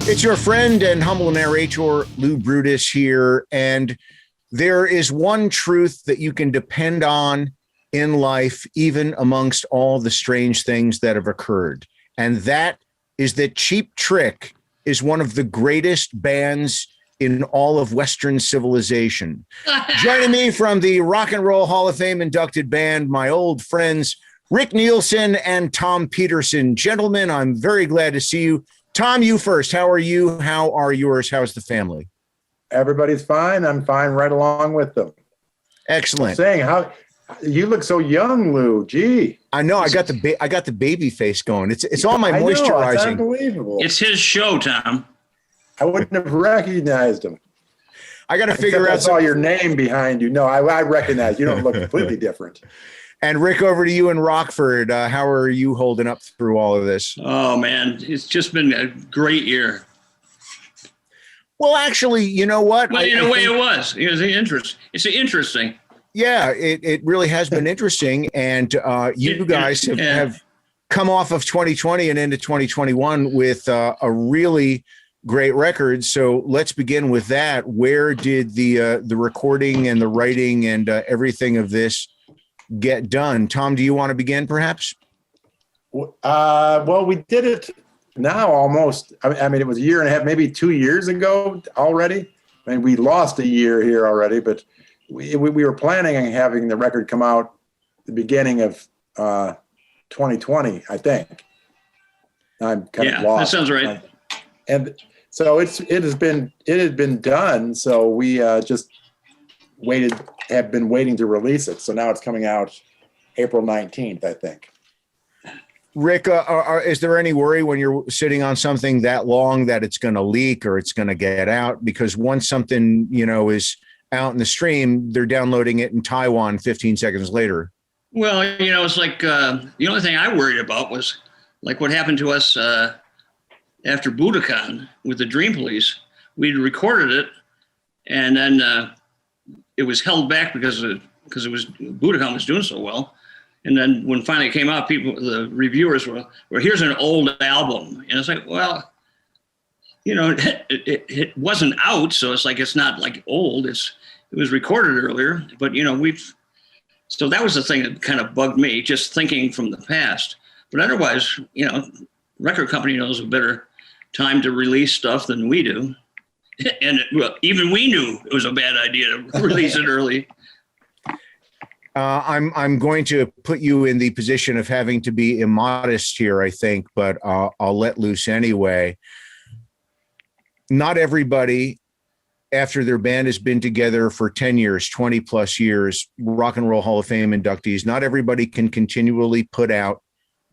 It's your friend and humble narrator, Lou Brutus here. And there is one truth that you can depend on in life, even amongst all the strange things that have occurred. And that is that Cheap Trick is one of the greatest bands in all of Western civilization. Joining me from the Rock and Roll Hall of Fame inducted band, my old friends, Rick Nielsen and Tom Petersson. Gentlemen, I'm very glad to see you. Tom, you first. How are you? How are yours? How's the family? Everybody's fine. I'm fine right along with them. Excellent. I'm saying, how you look so young, Lou. Gee. I know. I got the baby face going. It's all my moisturizing. I know, it's unbelievable. It's his show, Tom. I wouldn't have recognized him. I got to figure out. I saw your name behind you. No, I recognize you. Don't look completely different. And Rick, over to you in Rockford. How are you holding up through all of this? Oh, man, it's just been a great year. Well, actually, you know what? Well, in a way it was. It's interesting. Yeah, it really has been interesting. And you guys have come off of 2020 and into 2021 with a really great record. So let's begin with that. Where did the recording and the writing and everything of this get done? Tom, do you want to begin perhaps? Well, we did it now almost. I mean, it was a year and a half, maybe 2 years ago already. I mean, we lost a year here already, but we were planning on having the record come out the beginning of 2020, I think. I'm kind of lost. That sounds right. And so it had been done. So we just have been waiting to release it. So now it's coming out April 19th, I think. Rick, is there any worry when you're sitting on something that long that it's going to leak or it's going to get out? Because once something, is out in the stream, they're downloading it in Taiwan 15 seconds later. Well, it's like the only thing I worried about was like what happened to us after Budokan with the Dream Police. We'd recorded it, and then it was held back because Budokan was doing so well. And then when finally it came out, the reviewers were, here's an old album. And it's like, well, it wasn't out. So it's like, it's not like old. It was recorded earlier, but so that was the thing that kind of bugged me, just thinking from the past. But otherwise, record company knows a better time to release stuff than we do. And even we knew it was a bad idea to release it early. I'm going to put you in the position of having to be immodest here, I think, but I'll let loose anyway. Not everybody, after their band has been together for 10 years, 20 plus years, Rock and Roll Hall of Fame inductees, not everybody can continually put out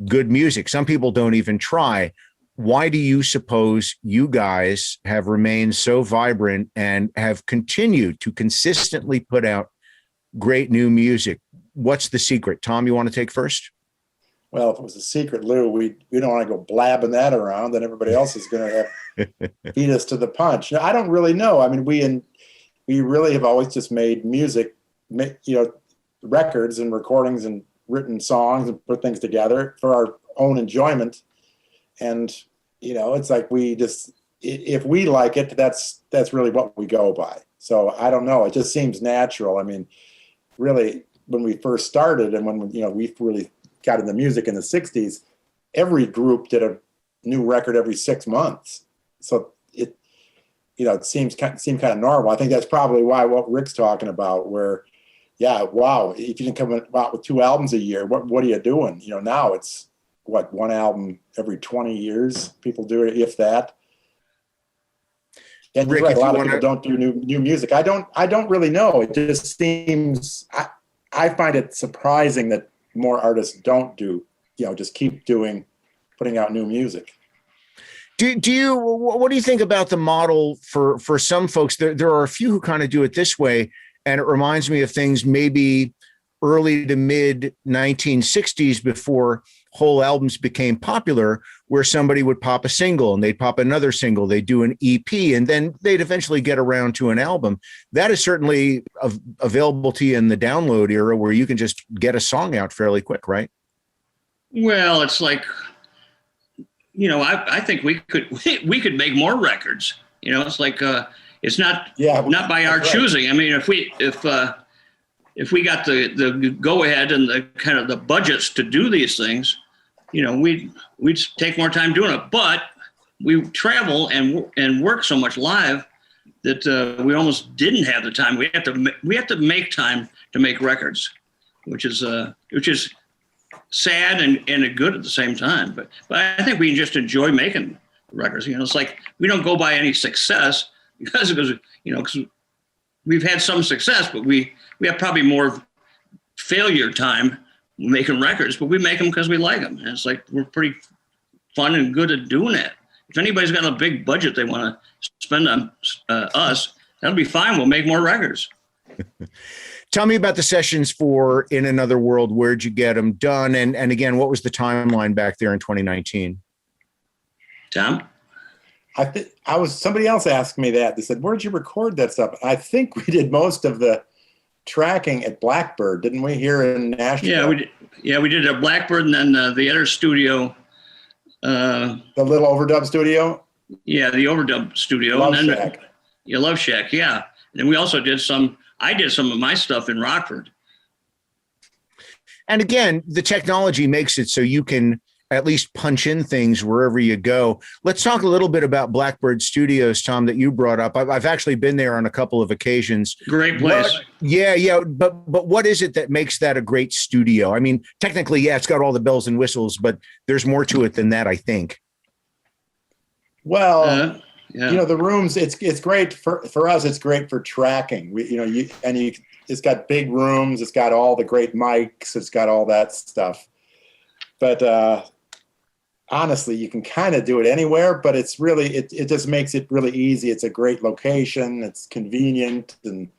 good music. Some people don't even try. Why do you suppose you guys have remained so vibrant and have continued to consistently put out great new music? What's the secret? Tom, you want to take first? Well, if it was a secret, Lou, we don't want to go blabbing that around, then everybody else is going to have beat us to the punch. Now, I don't really know. I mean, we really have always just made music, records and recordings and written songs and put things together for our own enjoyment. And, it's like if we like it, that's really what we go by. So I don't know. It just seems natural. I mean, really, when we first started and when, we really got into music in the 60s, every group did a new record every 6 months. So it seemed kind of normal. I think that's probably why what Rick's talking about, where, wow, if you didn't come out with 2 albums a year, what are you doing? Now it's one album every 20 years. People do it, if that. And Rick, right, a lot of people don't do new music. I don't really know. It just seems, I find it surprising that more artists don't do, just keep putting out new music. What do you think about the model for some folks? There are a few who kind of do it this way, and it reminds me of things maybe early to mid 1960s before whole albums became popular, where somebody would pop a single and they'd pop another single, they'd do an EP, and then they'd eventually get around to an album. That is certainly available to you in the download era, where you can just get a song out fairly quick, right? Well, it's like I think we could make more records. It's like it's not by our choosing. I mean, if we got the go ahead and the kind of the budgets to do these things, we'd take more time doing it. But we travel and work so much live that we almost didn't have the time. We have to make time to make records, which is sad and good at the same time. But I think we just enjoy making records. It's like we don't go by any success because we've had some success, but we have probably more failure time making records, but we make them because we like them. And it's like we're pretty fun and good at doing that. If anybody's got a big budget they want to spend on us, that'll be fine. We'll make more records. Tell me about the sessions for In Another World. Where'd you get them done? And again, what was the timeline back there in 2019? Tom? Somebody else asked me that. They said, where'd you record that stuff? I think we did most of the tracking at Blackbird, didn't we, here in Nashville? We did a Blackbird and then the other studio. The little overdub studio? Yeah, the overdub studio. Love Shack. Yeah, Love Shack, yeah. And we also I did some of my stuff in Rockford. And again, the technology makes it so you can at least punch in things wherever you go. Let's talk a little bit about Blackbird Studios, Tom, that you brought up. I've actually been there on a couple of occasions. Great place. But what is it that makes that a great studio? I mean, technically, yeah, it's got all the bells and whistles, but there's more to it than that, I think. Well, the rooms, it's great for us. It's great for tracking. It's got big rooms. It's got all the great mics. It's got all that stuff. But honestly, you can kind of do it anywhere, but it's really, it just makes it really easy. It's a great location. It's convenient, and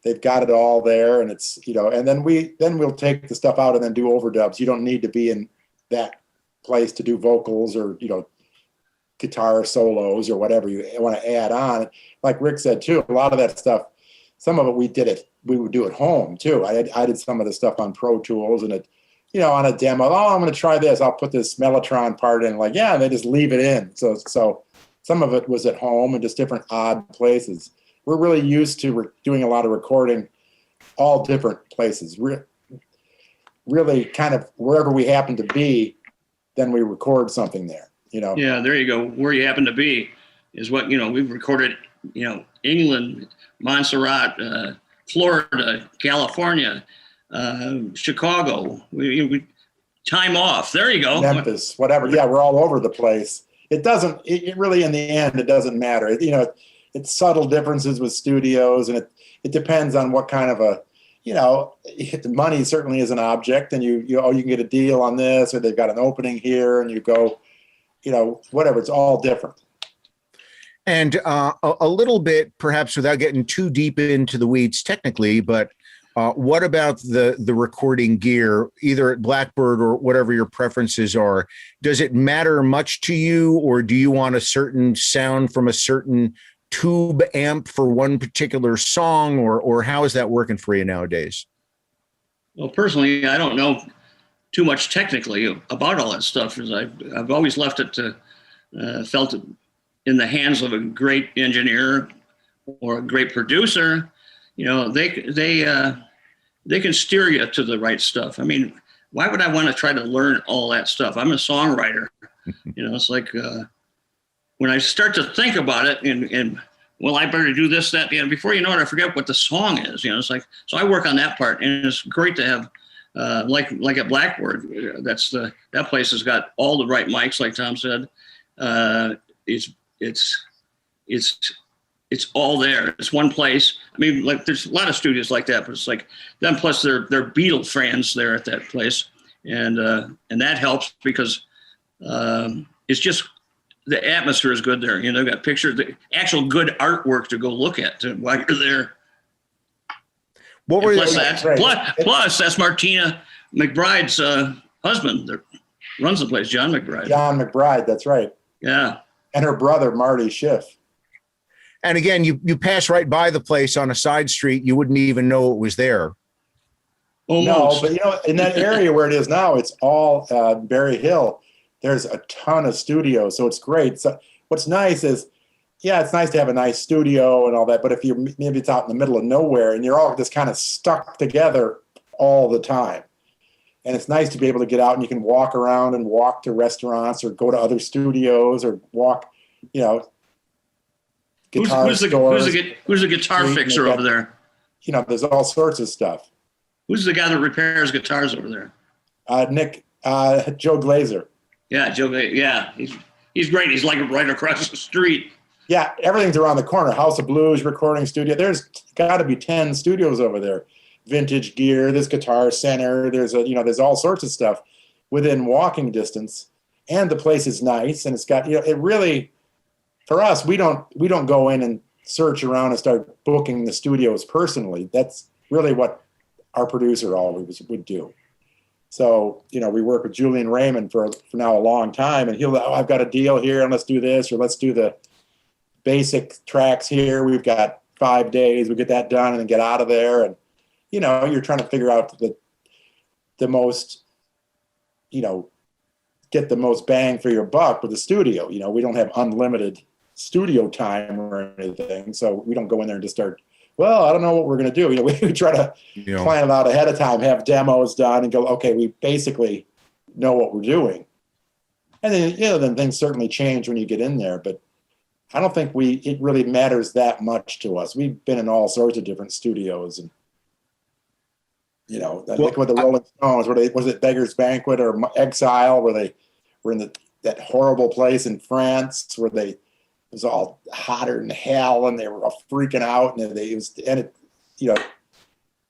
they've got it all there. And it's, and then we'll take the stuff out and then do overdubs. You don't need to be in that place to do vocals or, guitar solos or whatever you want to add on. Like Rick said too, a lot of that stuff, some of it we would do at home too. I did some of the stuff on Pro Tools and on a demo. Oh, I'm going to try this. I'll put this Mellotron part in. And they just leave it in. So some of it was at home and just different odd places. We're really used to doing a lot of recording, all different places. Really kind of wherever we happen to be, then we record something there. Yeah, there you go. Where you happen to be is what, we've recorded, England, Montserrat, Florida, California, Chicago, we time off. There you go. Memphis, whatever. Yeah, we're all over the place. It really, in the end, it doesn't matter. It's subtle differences with studios, and it depends on what kind of the money certainly is an object, and you can get a deal on this, or they've got an opening here, and you go, whatever. It's all different. And a little bit, perhaps without getting too deep into the weeds technically, but what about the recording gear, either at Blackbird or whatever your preferences are? Does it matter much to you, or do you want a certain sound from a certain tube amp for one particular song, or how is that working for you nowadays? Well, personally, I don't know too much technically about all that stuff, because I've always left it to felt it in the hands of a great engineer or a great producer. They can steer you to the right stuff. I mean, why would I want to try to learn all that stuff? I'm a songwriter. It's like when I start to think about it, and well, I better do this, that, before you know it, I forget what the song is. It's like, so I work on that part, and it's great to have. Like at Blackbird, that place has got all the right mics, like Tom said. It's all there. It's one place. I mean, like there's a lot of studios like that, but it's like them plus they're Beatle fans there at that place, and that helps because it's just the atmosphere is good there. They've got pictures, the actual good artwork to go look at while you're there. Plus that's Martina McBride's husband that runs the place, John McBride. John McBride, that's right. Yeah. And her brother, Marty Schiff. And again, you pass right by the place on a side street, you wouldn't even know it was there. Almost. No, but in that area where it is now, it's all Berry Hill. there's a ton of studios, so it's great. So what's nice is, yeah, it's nice to have a nice studio and all that, but if you're, maybe it's out in the middle of nowhere and you're all just kind of stuck together all the time. And it's nice to be able to get out and you can walk around and walk to restaurants or go to other studios or walk, you know, guitar stores. Who's the guitar fixer over there? You know, there's all sorts of stuff. Who's the guy that repairs guitars over there? Joe Glazer. Yeah, Joe. Yeah, he's great. He's like right across the street. Yeah, everything's around the corner. House of Blues recording studio. There's got to be 10 studios over there. Vintage gear. There's Guitar Center. There's there's all sorts of stuff within walking distance. And the place is nice, and it's got, it really, for us, we don't go in and search around and start booking the studios personally. That's really what our producer always would do. So, we work with Julian Raymond for now a long time, and he'll, I've got a deal here, and let's do this, or let's do the basic tracks here. We've got 5 days. We get that done and then get out of there. And, you're trying to figure out the most, get the most bang for your buck with the studio. We don't have unlimited studio time or anything, so we don't go in there and just start, well, I don't know what we're going to do. We try to plan it out ahead of time, have demos done, and go, okay, we basically know what we're doing. And then, then things certainly change when you get in there, but I don't think it really matters that much to us. We've been in all sorts of different studios, and like with the Rolling Stones, was it Beggar's Banquet or Exile, where they were in that horrible place in France where it was all hotter than hell, and they were all freaking out, and it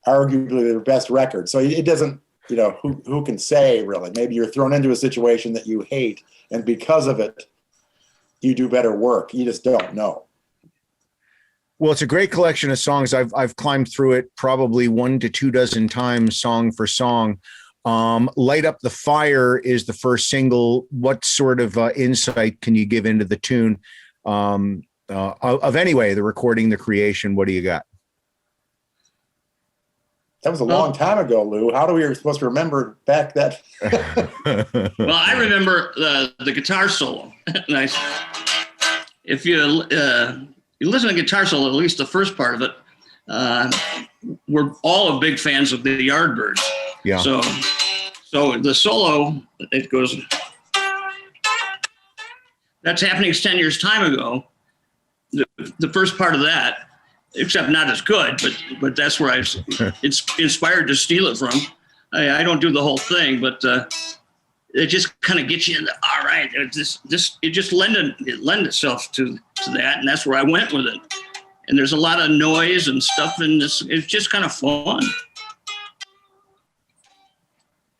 arguably their best record. So it doesn't, who can say really? Maybe you're thrown into a situation that you hate, and because of it, you do better work. You just don't know. Well, it's a great collection of songs. I've climbed through it probably 1 to 2 dozen times, song for song. Light Up the Fire is the first single. What sort of insight can you give into the tune of anyway, the recording, the creation? What do you got? That was a long time ago, Lou. How do we supposed to remember back that? Well, I remember the guitar solo. Nice. If you listen to guitar solo, at least the first part of it, we're all big fans of the Yardbirds. Yeah. So the solo, it goes. That's Happenings 10 years time ago. The first part of that, except not as good, but that's where it's inspired to steal it from. I don't do the whole thing, but it just kind of gets you in the, all right. It just lend itself to that, and that's where I went with it. And there's a lot of noise and stuff in this. It's just kind of fun.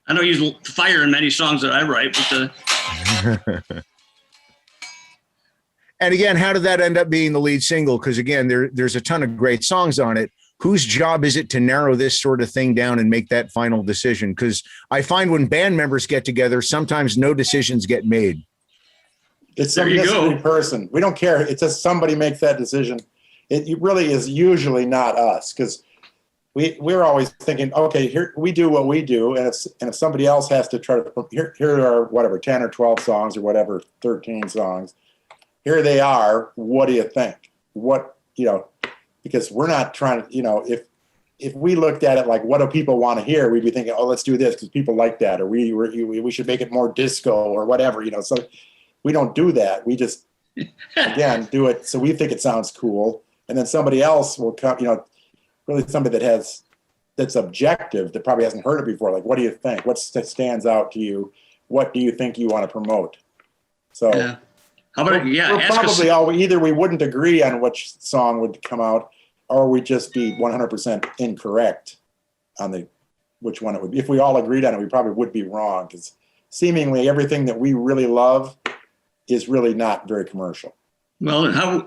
I don't use fire in many songs that I write, but And again, how did that end up being the lead single? Because again, there's a ton of great songs on it. Whose job is it to narrow this sort of thing down and make that final decision? Because I find when band members get together, sometimes no decisions get made. It's some mystery person. We don't care. It's just somebody makes that decision. It really is usually not us, because we're always thinking, okay, here we do what we do, and if somebody else has to try to here are whatever 10 or 12 songs or whatever 13 songs. Here they are. What do you think? Because we're not trying to, if we looked at it like, what do people want to hear? We'd be thinking, oh, let's do this because people like that, or we should make it more disco or whatever, So we don't do that. We just, again, do it so we think it sounds cool. And then somebody else will come, really somebody that's objective, that probably hasn't heard it before. Like, what do you think? What stands out to you? What do you think you want to promote? So. Yeah. How about we're probably either we wouldn't agree on which song would come out, or we'd just be 100% incorrect on which one it would be. If we all agreed on it, we probably would be wrong, because seemingly everything that we really love is really not very commercial. Well,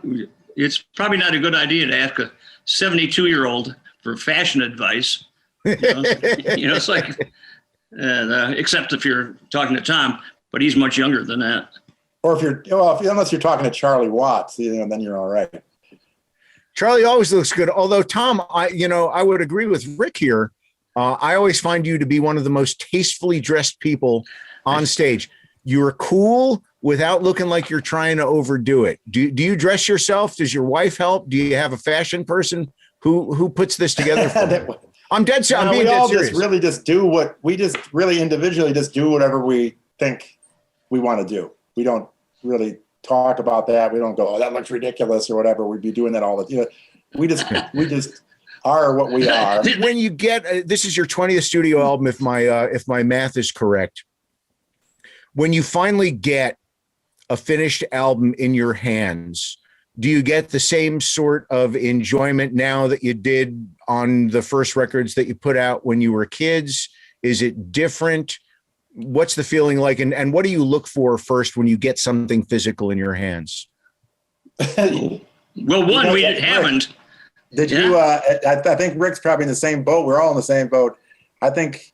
it's probably not a good idea to ask a 72-year-old for fashion advice. It's like, except if you're talking to Tom, but he's much younger than that. Or unless you're talking to Charlie Watts, then you're all right. Charlie always looks good. Although Tom, I would agree with Rick here. I always find you to be one of the most tastefully dressed people on stage. you're cool without looking like you're trying to overdo it. Do you dress yourself? Does your wife help? Do you have a fashion person who puts this together for you? I'm dead serious. I'm being dead serious. We just really individually just do whatever we think we want to do. We don't really talk about that. We don't go, oh, that looks ridiculous or whatever. We'd be doing that all the, we just are what we are. When you get, this is your 20th studio album, if my math is correct. When you finally get a finished album in your hands, do you get the same sort of enjoyment now that you did on the first records that you put out when you were kids? Is it different? What's the feeling like? And what do you look for first when you get something physical in your hands? Well, we haven't. Did you, I think Rick's probably in the same boat. We're all in the same boat. I think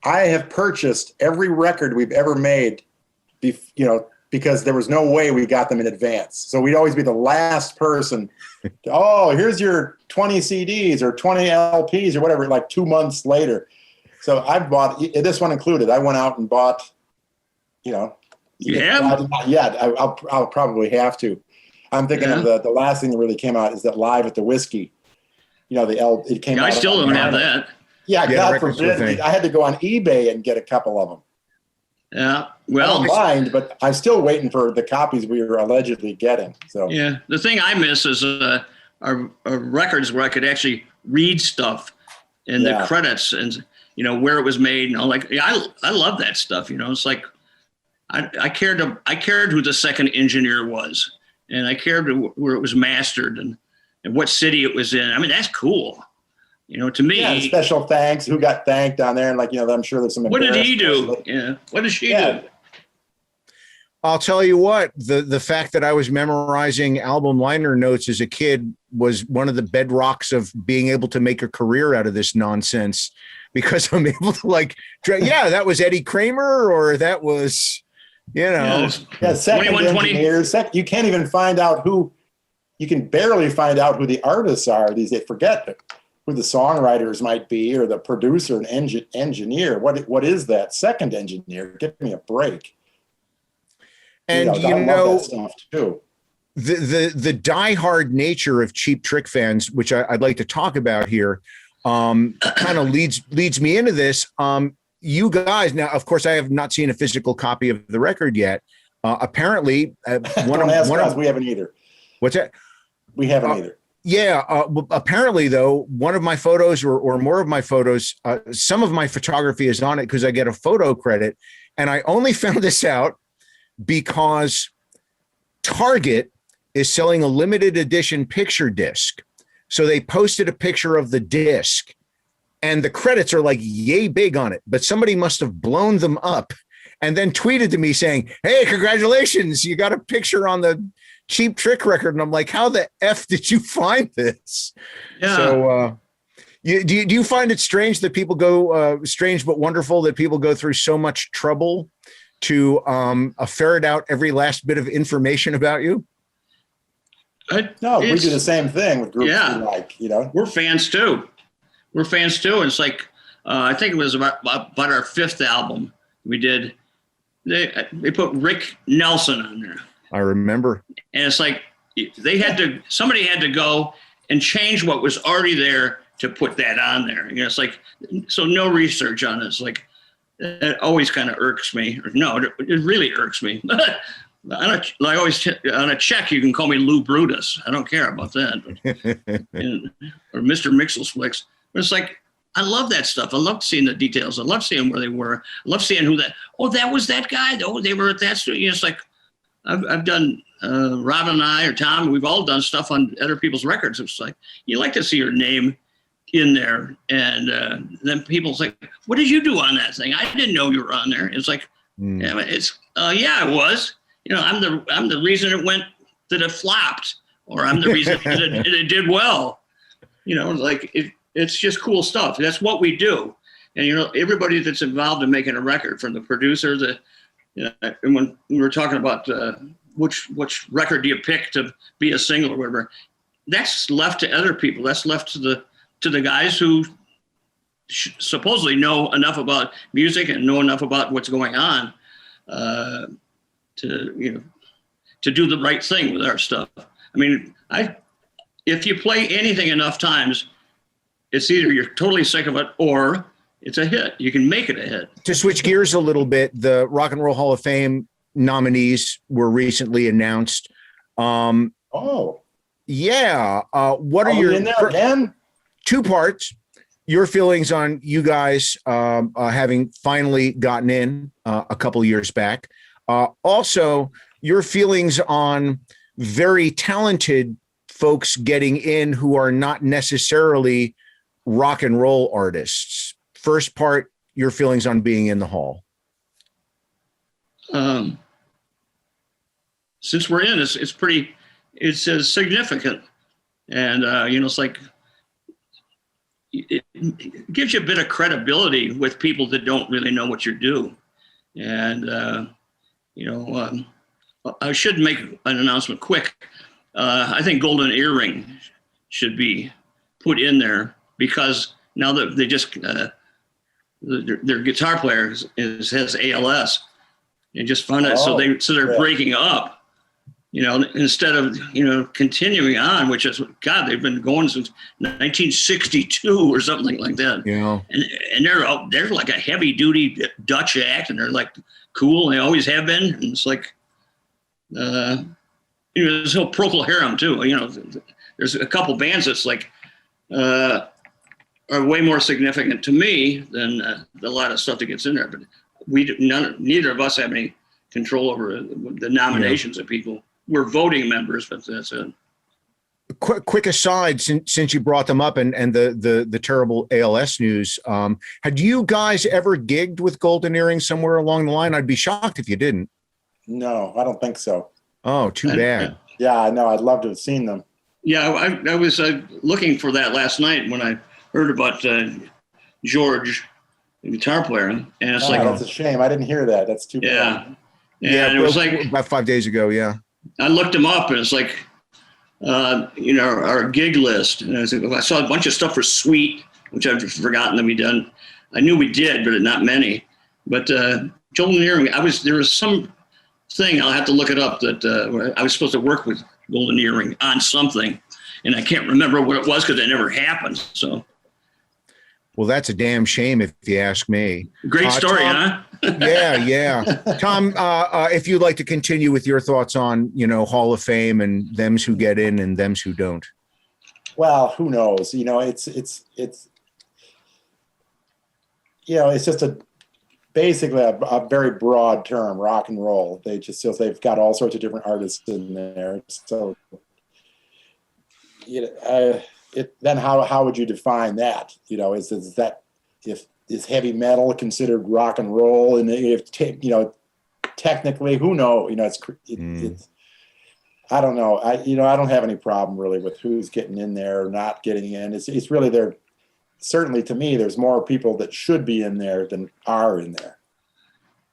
I have purchased every record we've ever made, because there was no way we got them in advance. So we'd always be the last person. Oh, here's your 20 CDs or 20 LPs or whatever, like 2 months later. So I've bought, this one included, I went out and bought, You have? Not yet. I'll probably have to. I'm thinking of the last thing that really came out is that Live at the Whiskey. It came out. I still don't have that. Yeah, God forbid. I had to go on eBay and get a couple of them. Yeah, well, I don't mind, but I'm still waiting for the copies we were allegedly getting. So yeah, the thing I miss is our records where I could actually read stuff in the credits and where it was made and all. Like, I love that stuff. It's like I cared who the second engineer was, and I cared where it was mastered and what city it was in. I mean, that's cool. To me, and special thanks. Who got thanked on there? And I'm sure there's some. What did he do? Yeah. What did she do? I'll tell you what. The fact that I was memorizing album liner notes as a kid was one of the bedrocks of being able to make a career out of this nonsense, because I'm able to that was Eddie Kramer, or that was, second engineers. You can't even find out who. You can barely find out who the artists are these days. Forget who the songwriters might be, or the producer and engineer. What is that? Second engineer? Give me a break. And I love that stuff too. The diehard nature of Cheap Trick fans, which I'd like to talk about here, kind of leads me into this. You guys, now, of course, I have not seen a physical copy of the record yet. Apparently, we haven't either. What's that? We haven't either. Yeah. Apparently, though, one of my photos or more of my photos, some of my photography is on it because I get a photo credit. And I only found this out because Target is selling a limited edition picture disc. So they posted a picture of the disc and the credits are like yay big on it. But somebody must have blown them up and then tweeted to me saying, "Hey, congratulations, you got a picture on the Cheap Trick record." And I'm like, how the F did you find this? Yeah. So do you find it strange that people go strange but wonderful that people go through so much trouble to ferret out every last bit of information about you? No, we do the same thing with groups we like, We're fans too. And it's like, I think it was about our fifth album we did. They put Rick Nelson on there. I remember. And it's like somebody had to go and change what was already there to put that on there. It's like, so no research on it. It's like, it always kind of irks me. No, it really irks me. On a check, you can call me Lou Brutus. I don't care about that. Or Mr. Mixelsflicks. But it's like, I love that stuff. I love seeing the details. I love seeing where they were. I love seeing that was that guy. Oh, they were at that studio. It's like, I've done, Robin and I or Tom, we've all done stuff on other people's records. It's like, you like to see your name in there. And then people's like, what did you do on that thing? I didn't know you were on there. It's like, yeah, I was. I'm the reason that it flopped, or I'm the reason that it did well. It's just cool stuff. That's what we do. And, everybody that's involved in making a record, from the producer, and when we were talking about which record do you pick to be a single or whatever, that's left to other people. That's left to the guys who supposedly know enough about music and know enough about what's going on to do the right thing with our stuff. I mean, if you play anything enough times, it's either you're totally sick of it or it's a hit. You can make it a hit. To switch gears a little bit, the Rock and Roll Hall of Fame nominees were recently announced. Yeah. What are your in there again? 2 parts? Your feelings on you guys having finally gotten in a couple years back. Also, your feelings on very talented folks getting in who are not necessarily rock and roll artists. First part, your feelings on being in the hall. Since we're in, it's significant. And, it's like, it gives you a bit of credibility with people that don't really know what you do. And, I should make an announcement quick. I think Golden Earring should be put in there because now that they just, their guitar player has ALS and just found out. So they're breaking up, instead of, continuing on, which is, God, they've been going since 1962 or something like that. Yeah. And they're like a heavy duty Dutch act and they're like cool. And they always have been. And it's like, this whole Procol Harum too, there's a couple bands that's like, are way more significant to me than a lot of stuff that gets in there. But neither of us have any control over the nominations of people. We're voting members, but that's it. Quick aside, since you brought them up and the terrible ALS news, had you guys ever gigged with Golden Earring somewhere along the line? I'd be shocked if you didn't. No, I don't think so. Oh, too bad. Yeah, I know. I'd love to have seen them. Yeah, I was looking for that last night when I heard about George, the guitar player, and it's like, that's a shame. I didn't hear that. That's too bad. Yeah, and it was like about 5 days ago. Yeah, I looked him up, and it's like, our gig list, and I saw a bunch of stuff for Sweet, which I've forgotten that we done. I knew we did, but not many. But Golden Earring, there was some thing, I'll have to look it up, that I was supposed to work with Golden Earring on something, and I can't remember what it was because it never happened. So, well, that's a damn shame if you ask me. Great story, Tom, huh? yeah. Tom, if you'd like to continue with your thoughts on, Hall of Fame and thems who get in and thems who don't. Well, who knows? It's just basically a very broad term, rock and roll. They've got all sorts of different artists in there. So, then how would you define that? Is heavy metal considered rock and roll? And technically, who knows? It's I don't know. I don't have any problem really with who's getting in there or not getting in. It's really there. Certainly to me, there's more people that should be in there than are in there.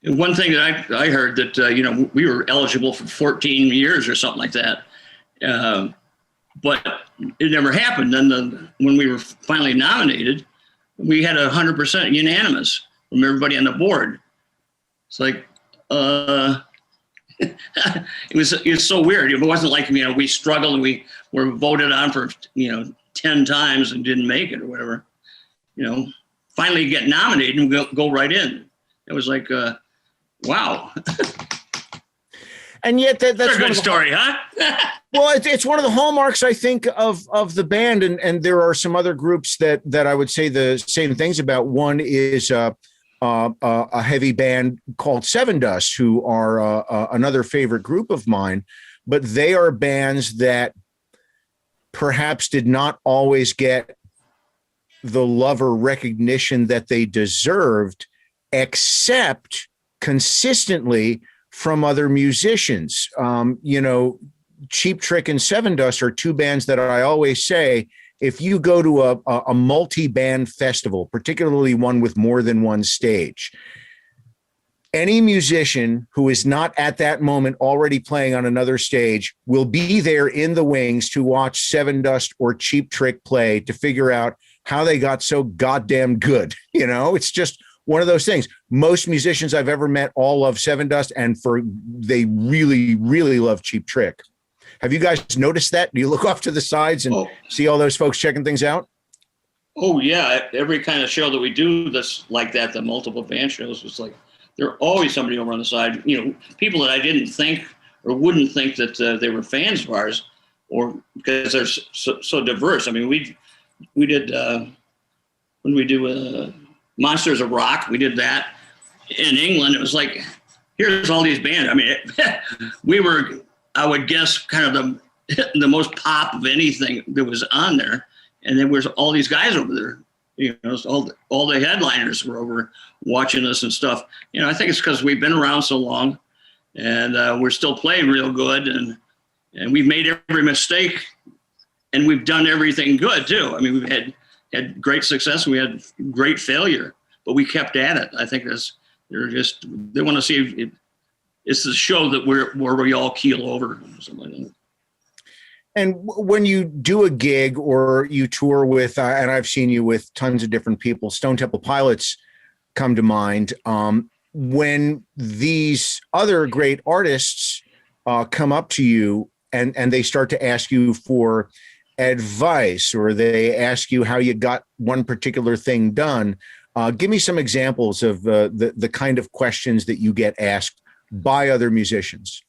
And one thing that I heard that, we were eligible for 14 years or something like that. But it never happened. Then when we were finally nominated, we had 100% unanimous from everybody on the board. It's like, it was so weird. It wasn't like, we struggled and we were voted on for, 10 times and didn't make it or whatever. Finally get nominated and go right in. It was like, wow. And yet that's a good story, huh? Well, it's one of the hallmarks, I think, of the band. And there are some other groups that I would say the same things about. One is a heavy band called Seven Dust, who are another favorite group of mine. But they are bands that perhaps did not always get the love or recognition that they deserved, except consistently from other musicians. Cheap Trick and Seven Dust are 2 bands that I always say, if you go to a multi-band festival, particularly one with more than one stage, any musician who is not at that moment already playing on another stage will be there in the wings to watch Seven Dust or Cheap Trick play to figure out how they got so goddamn good. You know, it's just one of those things. Most musicians I've ever met all love Seven Dust, and they really, really love Cheap Trick. Have you guys noticed that? Do you look off to the sides and see all those folks checking things out? Oh yeah, every kind of show that we do that's like that, the multiple band shows, it's like there's always somebody over on the side. You know, people that I didn't think or wouldn't think that they were fans of ours, or because they're so diverse. I mean, we did when we do Monsters of Rock, we did that in England. It was like, here's all these bands. I mean, we were, I would guess, kind of the most pop of anything that was on there. And there was all these guys over there, you know, all the headliners were over watching us and stuff. You know, I think it's because we've been around so long, and we're still playing real good, and we've made every mistake, and we've done everything good too. I mean, we've had great success, and we had great failure, but we kept at it. I think they want to see if it's the show that where we all keel over, or something like that. And when you do a gig or you tour with, and I've seen you with tons of different people, Stone Temple Pilots come to mind. When these other great artists come up to you and they start to ask you for advice, or they ask you how you got one particular thing done, give me some examples of the kind of questions that you get asked by other musicians.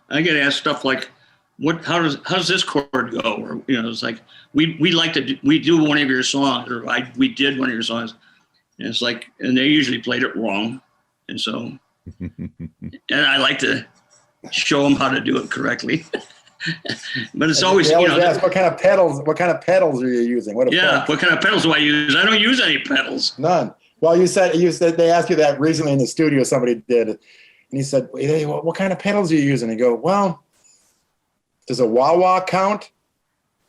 I get asked stuff like, how does this chord go? Or, you know, it's like, we do one of your songs, or we did one of your songs. And it's like, and they usually played it wrong. And so, and I like to show them how to do it correctly. But it's always, you know, ask, what kind of pedals are you using? What kind of pedals do I use? I don't use any pedals. None. Well, you said they asked you that recently in the studio, somebody did. And he said, hey, what kind of pedals are you using? And you go, well, does a wah-wah count?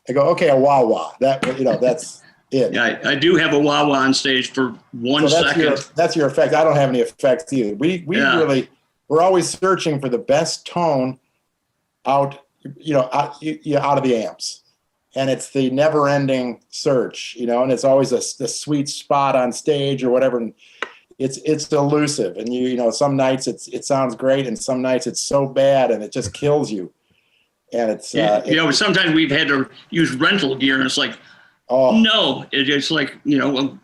I go, okay, a wah-wah. That, you know, that's it. Yeah, I do have a wah-wah on stage for 1 second. That's your effect. I don't have any effects either. We're always searching for the best tone out of the amps. And it's the never-ending search, you know, and it's always the sweet spot on stage or whatever. And it's elusive, and you know, some nights it sounds great, and some nights it's so bad and it just kills you. And it's sometimes we've had to use rental gear, and it's like, no, it's like, you know,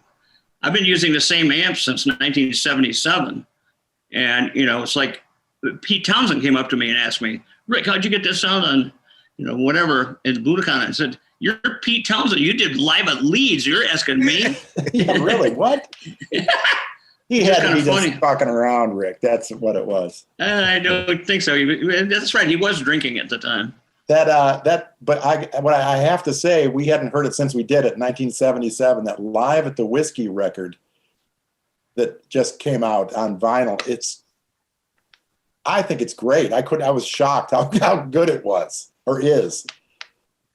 I've been using the same amp since 1977, and you know, it's like Pete Townsend came up to me and asked me, Rick, how'd you get this sound on, you know, whatever in Budokan? I said, you're Pete Townsend, you did Live at Leeds, you're asking me. Yeah, really? What? He had to be just fucking around, Rick. That's what it was. I don't think so. That's right. He was drinking at the time. But I have to say, we hadn't heard it since we did it in 1977. That Live at the Whiskey record that just came out on vinyl. I think it's great. I was shocked how good it was, or is.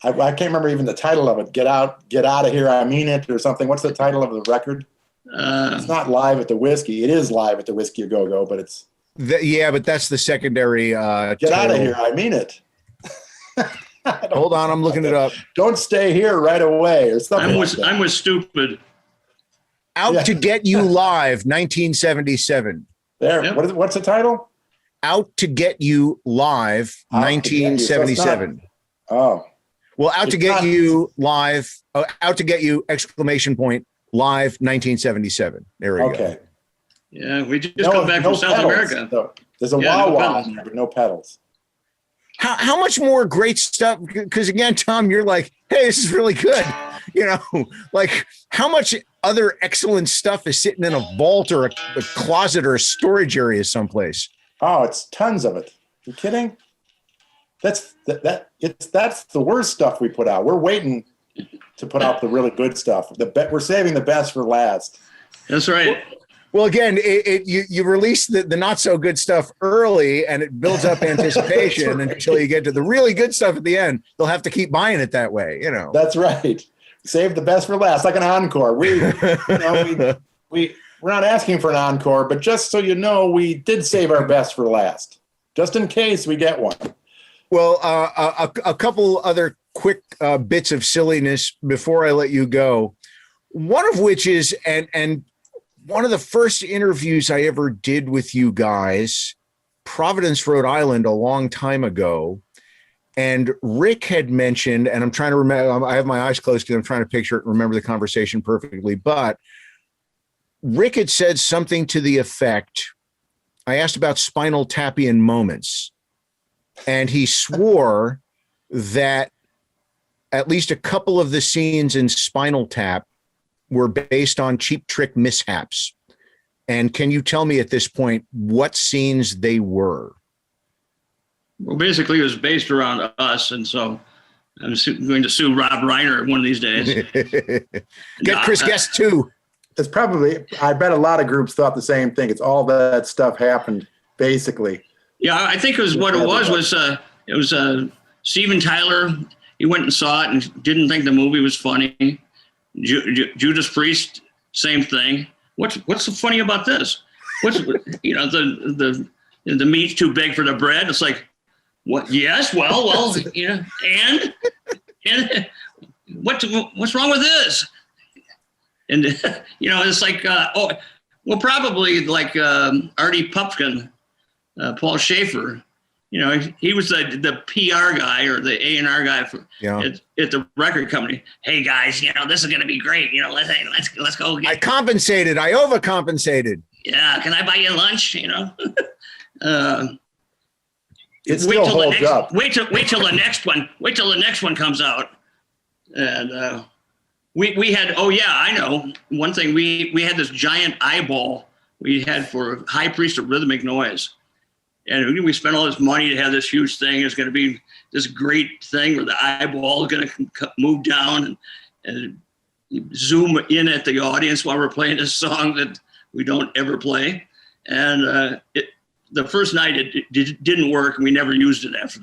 I can't remember even the title of it. Get out of here, I mean it, or something. What's the title of the record? It's not Live at the Whiskey. It is Live at the Whiskey A Go-Go, but it's... but that's the secondary... Get out of here, I mean it. Hold on, I'm looking it up. Don't stay here right away, or something I'm with stupid. Out to Get You Live, 1977. There. Yep. What's the title? Out to Get You Live, 1977. Oh. Well, Out to Get You Live, Out to Get You, exclamation point, Live 1977. There we go. Okay. Yeah, we just come back from South America. So there's a wah-wah in there, but no pedals. How much more great stuff? Because again, Tom, you're like, hey, this is really good. You know, like how much other excellent stuff is sitting in a vault or a closet or a storage area someplace? Oh, it's tons of it. You kidding? That's the worst stuff we put out. We're waiting to put out the really good stuff. We're saving the best for last. That's right. Well, again, you release the not so good stuff early, and it builds up anticipation until you get to the really good stuff at the end. They'll have to keep buying it that way, you know. That's right. Save the best for last, like an encore. We're not asking for an encore, but just so you know, we did save our best for last, just in case we get one. Well, a couple other quick bits of silliness before I let you go. One of which is, and one of the first interviews I ever did with you guys, Providence, Rhode Island, a long time ago. And Rick had mentioned, and I'm trying to remember, I have my eyes closed because I'm trying to picture it and remember the conversation perfectly. But Rick had said something to the effect, I asked about Spinal Tapian moments, and he swore that at least a couple of the scenes in Spinal Tap were based on Cheap Trick mishaps. And can you tell me at this point what scenes they were? Well, basically, it was based around us, and so I'm going to sue Rob Reiner one of these days. Get Chris Guest too. It's probably, I bet a lot of groups thought the same thing. It's all that stuff happened, basically. Yeah, I think it was it was Steven Tyler. He went and saw it and didn't think the movie was funny. Judas Priest, same thing. What's so funny about this? What's the meat's too big for the bread? It's like, what? Yes, well, and what's wrong with this? And it's like, probably like Artie Pupkin, Paul Schaefer. He was the PR guy or the A&R guy at the record company. Hey guys, this is gonna be great. Let's go. I overcompensated. Yeah, can I buy you lunch? It still holds up. Wait till the next one. Wait till the next one comes out. And we had. Oh yeah, I know one thing. We had this giant eyeball we had for High Priest of Rhythmic Noise. And we spent all this money to have this huge thing. It's going to be this great thing where the eyeball is going to move down and zoom in at the audience while we're playing this song that we don't ever play. And the first night it didn't work, and we never used it after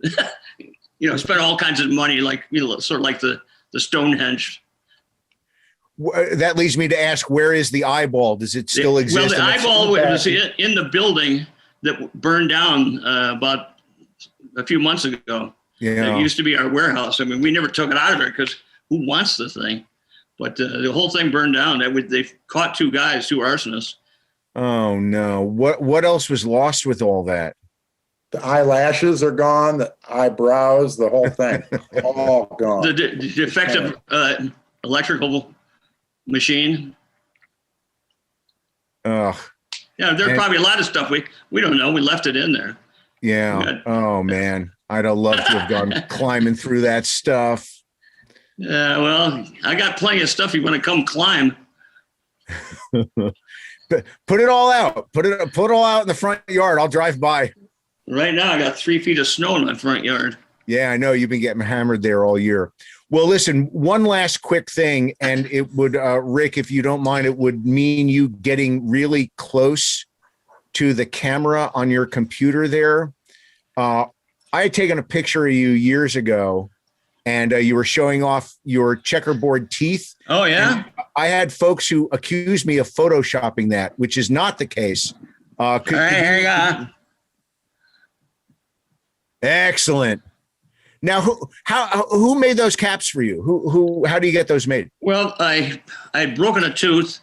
that. Spent all kinds of money, like sort of like the Stonehenge. That leads me to ask, where is the eyeball? Does it still exist? Well, the eyeball was in the building that burned down about a few months ago. Yeah. It used to be our warehouse. I mean, we never took it out of there because who wants the thing? But the whole thing burned down. They caught two arsonists. Oh no! What else was lost with all that? The eyelashes are gone. The eyebrows, the whole thing, all gone. The defective electrical machine. Ugh. Yeah, there's probably a lot of stuff we don't know. We left it in there. Yeah. Oh man, I'd have loved to have gone climbing through that stuff. Yeah. Well, I got plenty of stuff. You want to come climb? Put it all out. Put it all out in the front yard. I'll drive by. Right now, I got 3 feet of snow in my front yard. Yeah, I know you've been getting hammered there all year. Well, listen, one last quick thing, and it would, Rick, if you don't mind, it would mean you getting really close to the camera on your computer there. I had taken a picture of you years ago, and you were showing off your checkerboard teeth. Oh, yeah? I had folks who accused me of photoshopping that, which is not the case. All right, here you go. Excellent. Now, who made those caps for you? How do you get those made? Well, I had broken a tooth,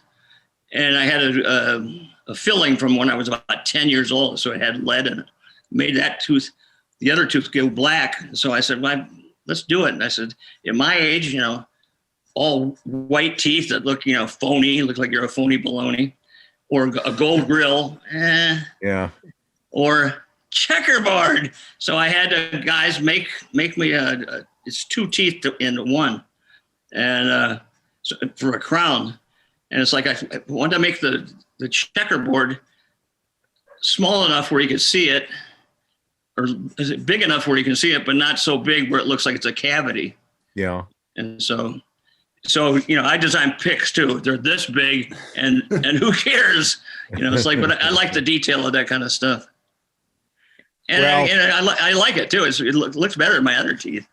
and I had a filling from when I was about 10 years old, so it had lead in it. Made that tooth, the other tooth, go black. So I said, well, let's do it. And I said, at my age, all white teeth that look, phony, look like you're a phony baloney, or a gold grill, yeah, or checkerboard. So I had guys make me it's 2 teeth into one, and so for a crown. And it's like I wanted to make the checkerboard small enough where you could see it, or is it big enough where you can see it, but not so big where it looks like it's a cavity. Yeah. And so I design picks too. They're this big, and who cares? It's like, but I like the detail of that kind of stuff. And, I like it too. It looks better than my other teeth.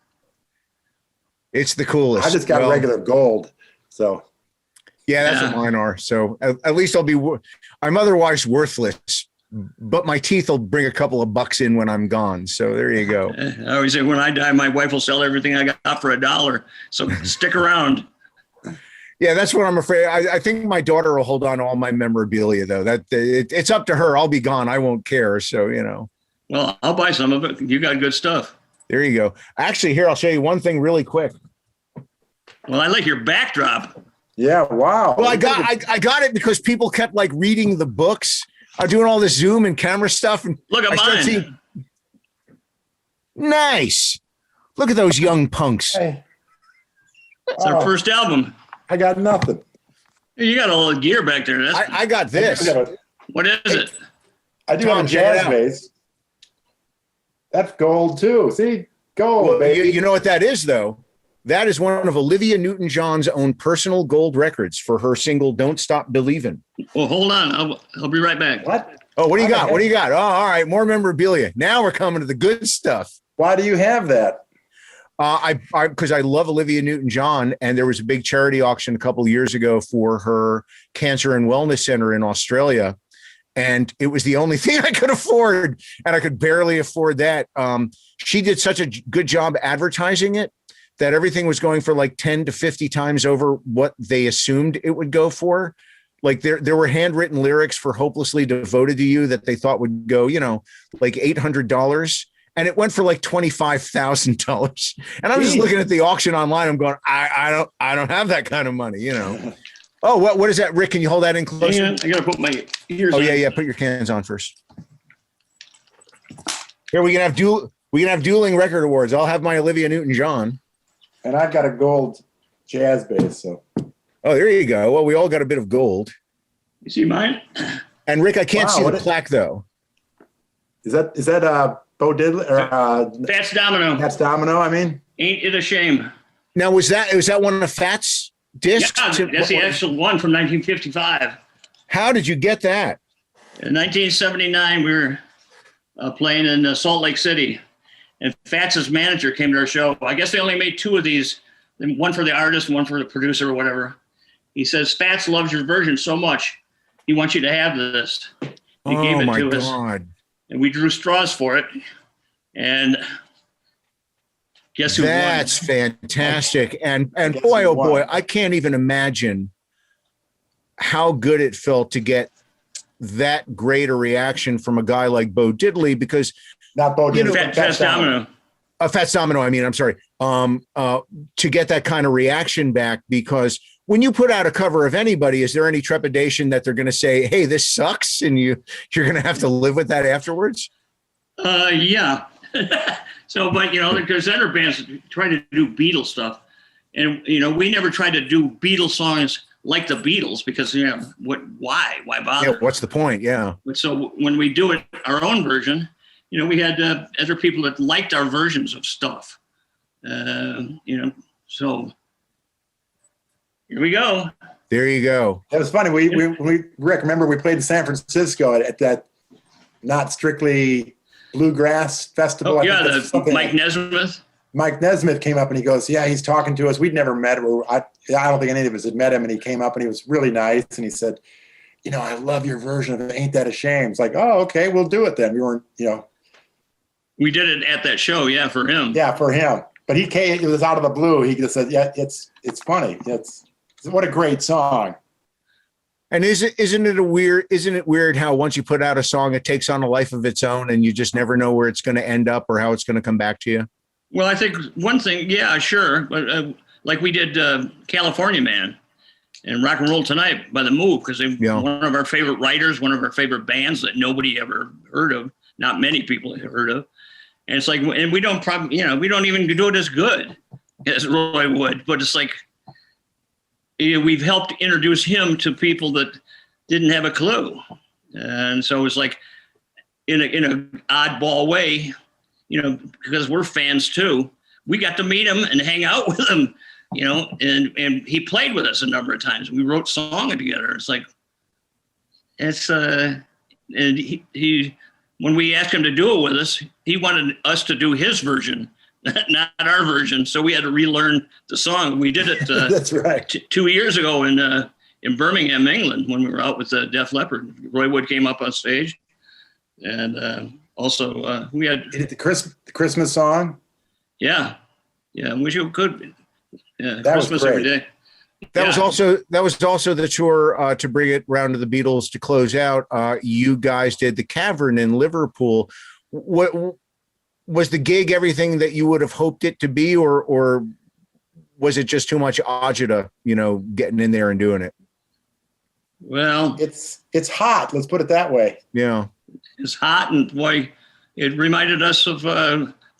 It's the coolest. I just got regular gold. So yeah, that's what mine are. So at least I'm otherwise worthless. but my teeth will bring a couple of bucks in when I'm gone. So there you go. I always say when I die, my wife will sell everything I got for $1. So stick around. Yeah, that's what I'm afraid. I think my daughter will hold on to all my memorabilia, though. It's up to her. I'll be gone. I won't care. So, Well, I'll buy some of it. You got good stuff. There you go. Actually, here, I'll show you one thing really quick. Well, I like your backdrop. Yeah. Wow. Well, I got it because people kept like reading the books. I'm doing all this Zoom and camera stuff. And Look at mine. Nice. Look at those young punks. Hey. It's our first album. I got nothing. You got all the gear back there. I got this. What is it? I do Tom, have a check it jazz out. bass. That's gold too. See, gold, Well, baby. you know what that is, though? That is one of Olivia Newton-John's own personal gold records for her single "Don't Stop Believin'." Well, hold on. I'll be right back. What? Oh, what do you got? What do you got? Oh, all right, more memorabilia. Now we're coming to the good stuff. Why do you have that? Because I love Olivia Newton-John, and there was a big charity auction a couple of years ago for her cancer and wellness center in Australia, and it was the only thing I could afford, and I could barely afford that. She did such a good job advertising it that everything was going for like 10 to 50 times over what they assumed it would go for. Like there were handwritten lyrics for "Hopelessly Devoted to You" that they thought would go, like $800. And it went for like $25,000. And I'm just looking at the auction online. I'm going, I don't have that kind of money, Oh, what is that, Rick? Can you hold that in closer? I gotta put my ears. Oh on. yeah. Put your cans on first. Here we can have dueling record awards. I'll have my Olivia Newton-John. And I've got a gold jazz bass. So. Oh, there you go. Well, we all got a bit of gold. You see mine? And Rick, I can't see the plaque though. Is that Bo Diddley or Fats Domino. That's Domino? I mean, Ain't it a shame? Now, was that one of the Fats discs? Yeah, that's the actual one from 1955. How did you get that? In 1979, we were playing in Salt Lake City, and Fats's manager came to our show. I guess they only made 2 of these, one for the artist and one for the producer or whatever. He says, Fats loves your version so much, he wants you to have this. He gave it to us. Oh, my God. And we drew straws for it. And guess who That's won? fantastic. And boy, oh boy, I can't even imagine how good it felt to get that great a reaction from a guy like Bo Diddley, because not Bo Diddley. Fats Domino. Fats Domino, I'm sorry. To get that kind of reaction back, because when you put out a cover of anybody, is there any trepidation that they're going to say, "Hey, this sucks," and you're going to have to live with that afterwards? Yeah. So, but there's other bands trying to do Beatles stuff, and we never tried to do Beatles songs like the Beatles because why bother? Yeah, what's the point? Yeah. But so when we do it our own version, we had other people that liked our versions of stuff. So here we go. There you go. It was funny. We Rick, remember we played in San Francisco at that not strictly bluegrass festival. Oh, yeah, the Mike Nesmith. Mike Nesmith came up and he goes, yeah, he's talking to us. We'd never met him. I don't think any of us had met him. And he came up and he was really nice. And he said, I love your version of Ain't That a Shame. It's like, oh, okay, we'll do it then. We weren't, We did it at that show, yeah, for him. Yeah, for him. But he came, it was out of the blue. He just said, yeah, it's funny. What a great song. And isn't it weird how once you put out a song, it takes on a life of its own and you just never know where it's going to end up or how it's going to come back to you? Well, I think one thing, yeah, sure. But like we did California Man and Rock and Roll Tonight by The Move, because one of our favorite writers, one of our favorite bands that nobody ever heard of, not many people have heard of. And it's like, and we don't we don't even do it as good as Roy would, but it's like, we've helped introduce him to people that didn't have a clue. And so it's like in a oddball way, because we're fans too, we got to meet him and hang out with him, and he played with us a number of times. We wrote songs together. It's like, and he when we asked him to do it with us, he wanted us to do his version, not our version. So we had to relearn the song. We did it. That's right. 2 years ago in Birmingham, England, when we were out with Def Leppard. Roy Wood came up on stage, And also we had the Christmas song. Yeah, wish you could. Yeah, that Christmas was great. every day. That was also the tour to bring it round to the Beatles to close out. You guys did the Cavern in Liverpool. What was the gig? Everything that you would have hoped it to be, or was it just too much agita? Getting in there and doing it. Well, it's hot. Let's put it that way. Yeah, it's hot, and boy, it reminded us of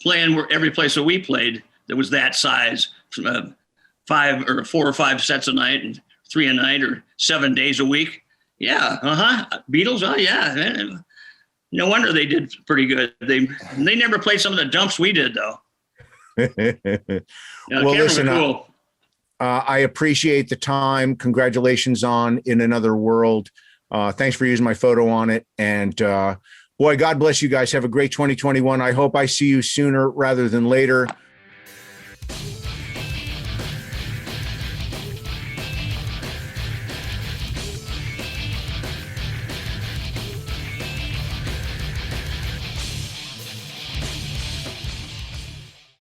playing every place that we played that was that size. 5 or 4 or 5 sets a night and 3 a night or 7 days a week. Yeah. Beatles. Oh yeah. No wonder they did pretty good. They never played some of the dumps we did though. Well, listen, cool. I appreciate the time. Congratulations on In Another World. Thanks for using my photo on it. And boy, God bless you guys. Have a great 2021. I hope I see you sooner rather than later.